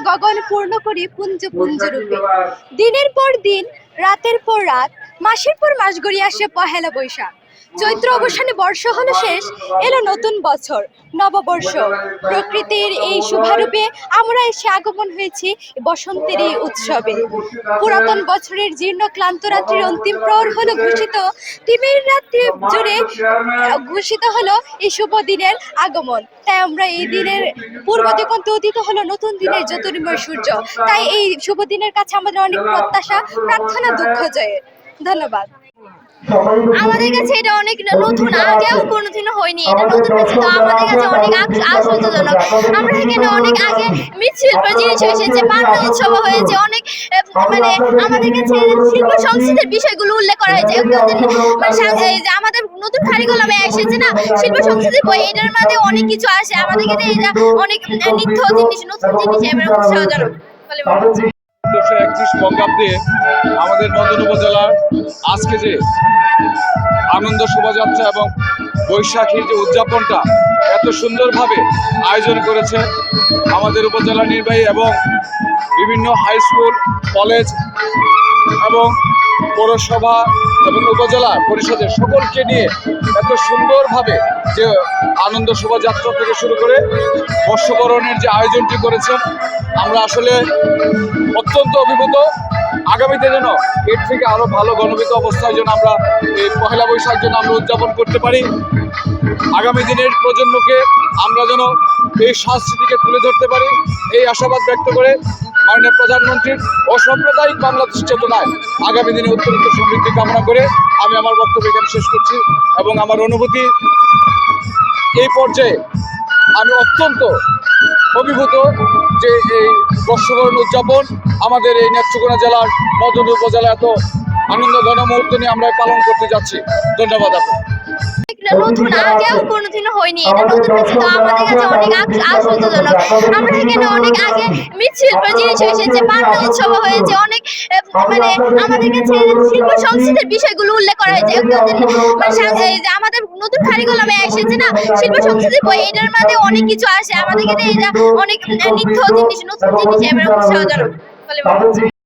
গগন পূর্ণ করি পুঞ্জ পুঞ্জ রূপে। দিনের পর দিন, রাতের পর রাত, মাসের পর মাস গড়িয়ে আসে পহেলা বৈশাখ। চৈত্র অবসানে বর্ষ হলো শেষ, এলো নতুন বছর, নববর্ষ। প্রকৃতির এই শুভারূপে আমরা এসে আগমন হয়েছি বসন্তের এই উৎসবে। পুরাতন বছরের জীর্ণ ক্লান্ত রাত্রির অন্তিম প্রহর হলো ঘোষিত, তিমির রাত্রি জুড়ে ঘোষিত হলো এই শুভ দিনের আগমন। তাই আমরা এই দিনের পূর্ব দিগন্তে উদিত হলো নতুন দিনের জ্যোতির্ময় সূর্য। তাই এই শুভ দিনের কাছে আমাদের অনেক প্রত্যাশা, প্রার্থনা, দুঃখ জয়ের। ধন্যবাদ। আমাদের কাছে এটা অনেক নতুন, আগেও কোনোদিনও হয়নি। এটা নতুন হয়েছে, তো আমাদের কাছে অনেক আশ্চর্যজনক। আমরা এখানে অনেক আগে মৃৎশিল্প জিনিস এসেছে, পান্ডা উৎসব হয়েছে, অনেক মানে আমাদের কাছে শিল্প সংস্কৃতির বিষয়গুলো উল্লেখ করা হয়েছে। যে আমাদের নতুন কারিকুলামে এসেছে না শিল্প সংস্কৃতির বই, এটার মধ্যে অনেক কিছু আসে। আমাদের কাছে এটা অনেক নিত্য জিনিস, নতুন জিনিস এবার উৎসাহজনক বলে মনে হচ্ছে। ১৩১ বঙ্গাব্দে আমাদের মদন উপজেলার আজকে যে আনন্দ শোভাযাত্রা এবং বৈশাখীর যে উদযাপনটা এত সুন্দরভাবে আয়োজন করেছে আমাদের উপজেলা নির্বাহী এবং বিভিন্ন হাই স্কুল, কলেজ এবং পৌরসভা এবং উপজেলা পরিষদের সকলকে নিয়ে এত সুন্দরভাবে যে আনন্দ শোভাযাত্রা থেকে শুরু করে বর্ষবরণের যে আয়োজনটি করেছেন, আমরা আসলে অত্যন্ত অভিভূত। আগামীতে যেন এর থেকে আরও ভালো গণবিত অবস্থায় যেন আমরা এই পহেলা বৈশাখ যেন আমরা উদযাপন করতে পারি। আগামী দিনের প্রজন্মকে আমরা যেন এই সংস্কৃতিকে তুলে ধরতে পারি, এই আশাবাদ ব্যক্ত করে মাননীয় প্রধানমন্ত্রীর অসাম্প্রদায়িক বাংলাদেশ চেতনায় আগামী দিনে উত্তরোত্তর সমৃদ্ধি কামনা করে আমি আমার বক্তব্য এখানে শেষ করছি। এবং আমার অনুভূতি এই পর্যায়ে আমি অত্যন্ত অভিভূত যে এই বর্ষবরণ উদযাপন আমাদের এই নেত্রকোনা জেলার মদন উপজেলা এত আনন্দ ঘন মুহূর্ত নিয়ে আমরা পালন করতে যাচ্ছি। ধন্যবাদ আপনাকে। নতুন, আগেও কোনোদিনও হয়নি। এটা নতুন হয়েছে, তো আমাদের কাছে অনেক আশ্চর্যজনক। আমরা এখানে অনেক আগে মৃৎশিল্প জিনিস এসেছে, পান্ডা উৎসব হয়েছে, অনেক মানে আমাদের কাছে শিল্প সংস্কৃতির বিষয়গুলো উল্লেখ করা হয়েছে। যে আমাদের নতুন কারিকুলামে এসেছে না শিল্প সংস্কৃতির বই, এটার মধ্যে অনেক কিছু আসে। আমাদের কাছে এটা অনেক নিত্য জিনিস, নতুন জিনিস এবার উৎসাহজনক বলে মনে হচ্ছে।